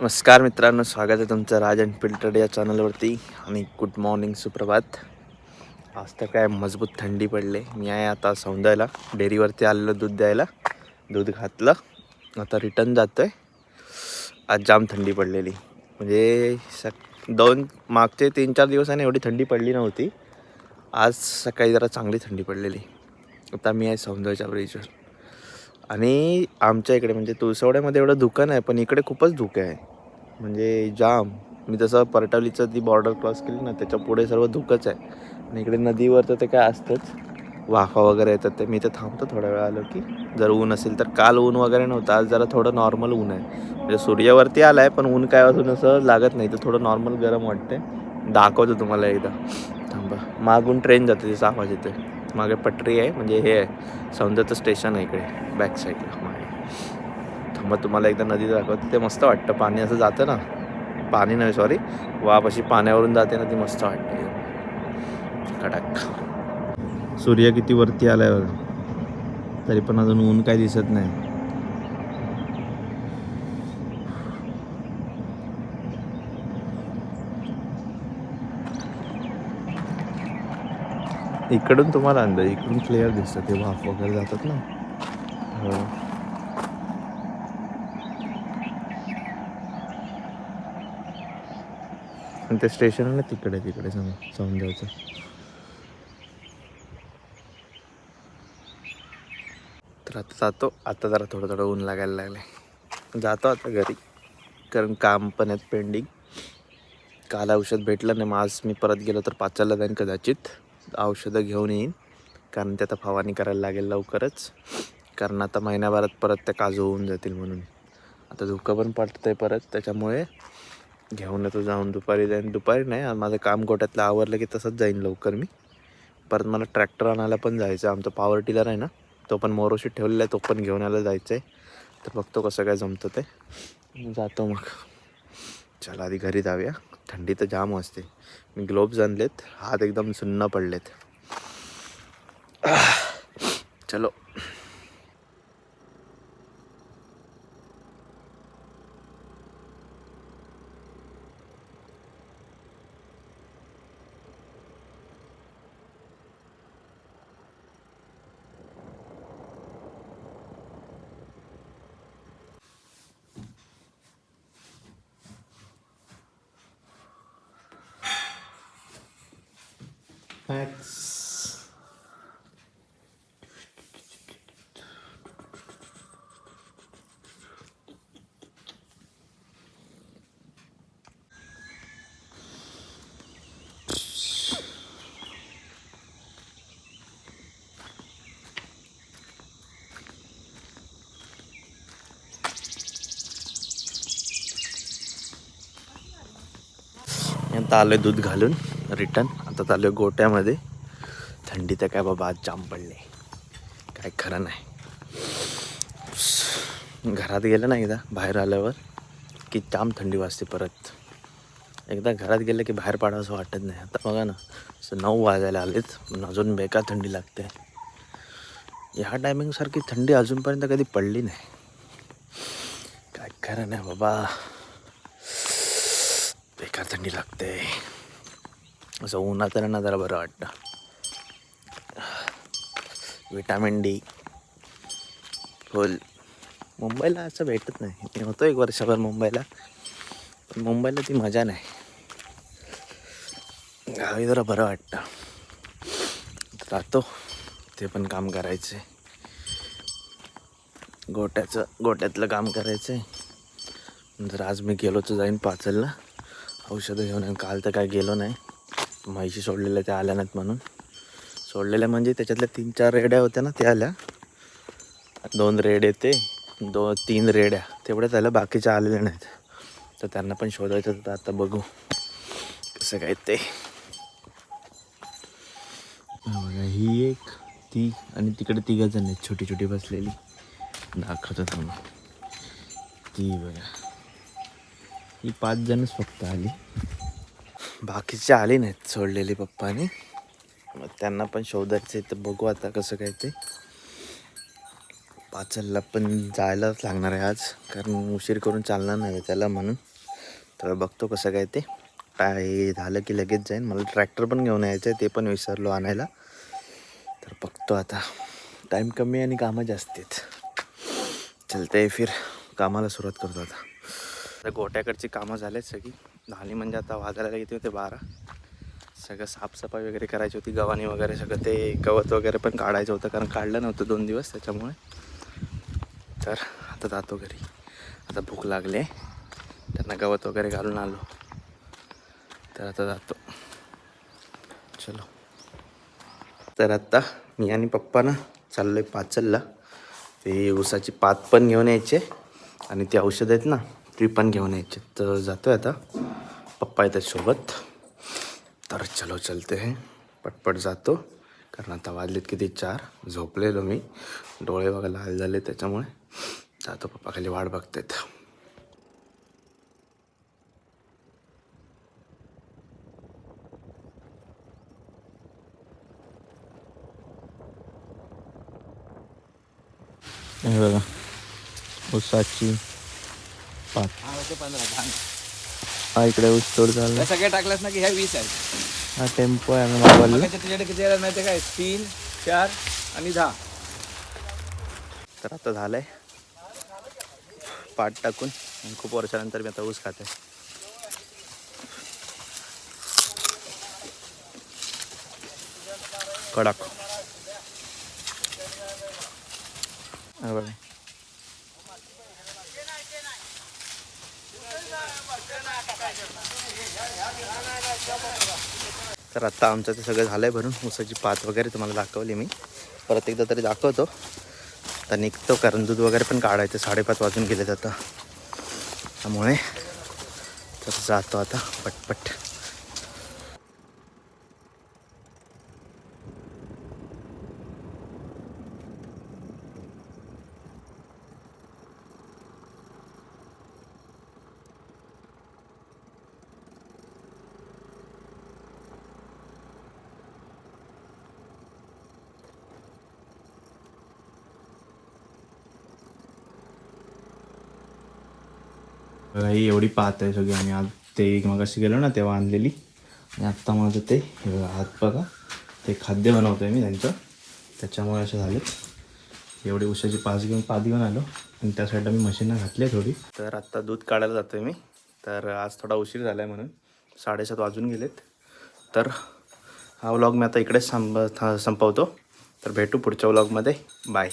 नमस्कार मित्रांनो, स्वागत आहे तुमचं राज अँड फिल्टर्ड या चॅनलवरती. आणि गुड मॉर्निंग, सुप्रभात. आज तर काय मजबूत थंडी पडले. मी आहे आता सौंदर्याला डेअरीवरती आलेलो दूध द्यायला. दूध घातलं, आता रिटर्न जातो आहे. आज जाम थंडी पडलेली, म्हणजे मागचे 3-4 दिवसांनी एवढी थंडी पडली नव्हती. आज सकाळी जरा चांगली थंडी पडलेली. आता मी आहे सौंदर्याच्या ब्रिजवर. आणि आमच्या इकडे म्हणजे तुळसवड्यामध्ये एवढं धुकं नाही, पण इकडे खूपच धुकं आहे. म्हणजे जाम. मी तसं परटवलीचं ती बॉर्डर क्रॉस केली ना, त्याच्या पुढे सर्व धुकंच आहे. आणि इकडे नदीवर तर ते काय असतंच, वाफा वगैरे येतात. ते मी तर थांबतो थोड्या वेळ आलो की, जर ऊन असेल तर. काल ऊन वगैरे नव्हतं, आज जरा थोडं नॉर्मल ऊन आहे. म्हणजे सूर्यावरती आला आहे, पण ऊन काय अजून असं लागत नाही. तर थोडं नॉर्मल गरम वाटते. दाखवतो तुम्हाला एकदा, थांबा. मागून ट्रेन जाते, तिचा आवाज येतोय. मागे पटरी आहे, म्हणजे हे आहे सौंदर्याचं स्टेशन आहे इकडे बॅक साईडला मागे. थांबा, तुम्हाला एकदा नदी दाखवतो. ते मस्त वाटतं, पाणी असं जातं ना. पाणी नाही, सॉरी, वाफ अशी पाण्यावरून जाते ना, ती मस्त वाटते. कडक. सूर्य किती वरती आलाय बघा, तरी पण अजून ऊन काय दिसत नाही. इकडून तुम्हाला अंदाज, इकडून क्लिअर दिसतं, ते वाफ वगैरे जातात ना. हो. आणि ते स्टेशन आहे ना तिकडे सौंदर्याचं. तर आता जातो. आता जरा थोडं ऊन लागायला लागले. जातो आता घरी, कारण काम पण आहेत पेंडिंग. काल औषध भेटलं नाही, मग आज मी परत गेलो तर 5ला जाईन कदाचित. औषधं घेऊन येईन, कारण ते आता फवारणी करायला लागेल लवकरच. कारण आता महिन्याभरात परत त्या काजू होऊन जातील म्हणून. आता धुकं पण पडतं आहे परत, त्याच्यामुळे घेऊन येतो. जाऊन दुपारी जाईन. दुपारी नाही, माझं काम गोट्यातलं आवरलं की तसंच जाईन लवकर मी. परत मला ट्रॅक्टर आणायला पण जायचं आहे. आमचा पॉवर टिलर आहे ना, तो पण मोरोशीत ठेवलेला आहे, तो पण घेऊन यायला जायचं आहे. तर बघतो कसं काय जमतं ते, जातो मग. चला आधी घरी जाऊया. थंडी तर जाम असते. मी ग्लोव्ज आणलेत, हात एकदम सुन्न पडलेत. चलो. आता आलो दूध घालून रिटर्न. आता चालू आहे गोट्यामध्ये. थंडी तर काय बाबा आज जाम पडले, काय खरं नाही. घरात गेलं ना एकदा, बाहेर आल्यावर की जाम थंडी वाजते. परत एकदा घरात गेलं की बाहेर पाडावं असं वाटत नाही. आता बघा ना, असं 9 वाजायला आलेत, पण अजून बेकार थंडी लागते. ह्या टायमिंगसारखी थंडी अजूनपर्यंत कधी पडली नाही. काय खरं नाही बाबा, बेकार थंडी लागते. असं उन्हात ना जरा बरं वाटतं. विटॅमिन डी फुल. मुंबईला असं भेटत नाही. मी होतो 1 वर्षभर मुंबईला, पण मुंबईला ती मजा नाही. गावी जरा बरं वाटतं. जातो, ते पण काम करायचं आहे. गोट्यातलं काम करायचं आहे. जर आज मी गेलो तर जाईन 5ला औषधं घेऊन. काल तर काय गेलो नाही, म्हैशी सोडलेल्या त्या आल्या नाहीत म्हणून. सोडलेल्या म्हणजे त्याच्यातल्या 3-4 रेड्या होत्या ना, त्या आल्या. 2 रेड येते, 2-3 रेड्या तेवढ्याच आल्या, बाकीच्या आलेल्या नाहीत. तर त्यांना पण शोधायचं होतं. आता बघू कसं काय ते. बघा, ही एक, ती आणि तिकडे 3 जण आहेत छोटी छोटी बसलेली. दाखवतो थांबा. ती बघा, ही 5 जणच फक्त आली, बाकीचे आले नाहीत सोडलेली पप्पानी. मग त्यांना पण शोधायचं आहे. तर बघू आता कसं काय ते. 5ला पण जायलाच लागणार आहे आज, कारण उशीर करून चालणार नाही त्याला म्हणून. तर बघतो कसं काय ते काय झालं की लगेच जाईन. मला ट्रॅक्टर पण घेऊन यायचं आहे, ते पण विसरलो आणायला. तर बघतो आता, टाईम कमी आणि कामं जास्त आहेत. चलते फिर कामाला सुरुवात करतो आता गोट्याकडची कामं झालेत सगळी झाली, म्हणजे आता वाजायला किती होते 12. सगळं साफसफाई वगैरे करायची होती, गव्हाणी वगैरे सगळं ते गवत वगैरे पण काढायचं होतं, कारण काढलं नव्हतं 2 दिवस त्याच्यामुळे. तर आता जातो घरी, आता भूक लागले, त्यांना गवत वगैरे घालून आलो, तर आता जातो. चलो. तर आत्ता मी आणि पप्पा ना चाललो आहे पाचलला. ते ऊसाची पात पण घेऊन यायचे आणि ते औषधं आहेत ना ती पण घेऊन यायचे. तर जातो आहे आता, पप्पा येतात सोबत. तर चलो चलते हैं, पटपट जातो, कारण आता वाजलेत किती 4. झोपलेलो मी, डोळे बघा लाल झाले, त्याच्यामुळे जातो. पप्पा खाली वाट बघतात. हे बघा ऊसाची पात. 15 हा इकडे ऊस तोड झाला. सगळे टाकल्यास ना की ह्या 20 आहेत. हा टेम्पो आहे आम्ही मागवला. तुझ्याकडे किती आहेत माहिती काय? 3, 4 आणि 10. तर आता झालंय पाट टाकून, खूप वर्षानंतर मी आता ऊस खाते. कडक. बघा तर आता आमचं ते सगळं झालं आहे भरून. ऊसाची पात वगैरे तुम्हाला दाखवली मी, परत एकदा तरी दाखवतो. आता निघतो, कारण दूध वगैरे पण काढायचं, 5:30 वाजून गेलेत आता, त्यामुळे तर जातो आता पटपट. ही एवढी पात आहे सगळी. आम्ही आज ते मग अशी गेलो ना तेव्हा आणलेली, आणि आत्ता माझं ते हात बघा, ते खाद्य बनवतो आहे मी त्यांचं, त्याच्यामुळे असं झालं. एवढी उसाची पात घेऊन आलो, आणि त्या साईडला मी मशीनला घातली आहे थोडी. तर आत्ता दूध काढायला जातो आहे मी. तर आज थोडा उशीर झाला आहे म्हणून 7:30 वाजून गेलेत. तर हा व्लॉग मी आता इकडेच संपवतो. तर भेटू पुढच्या व्लॉगमध्ये. बाय.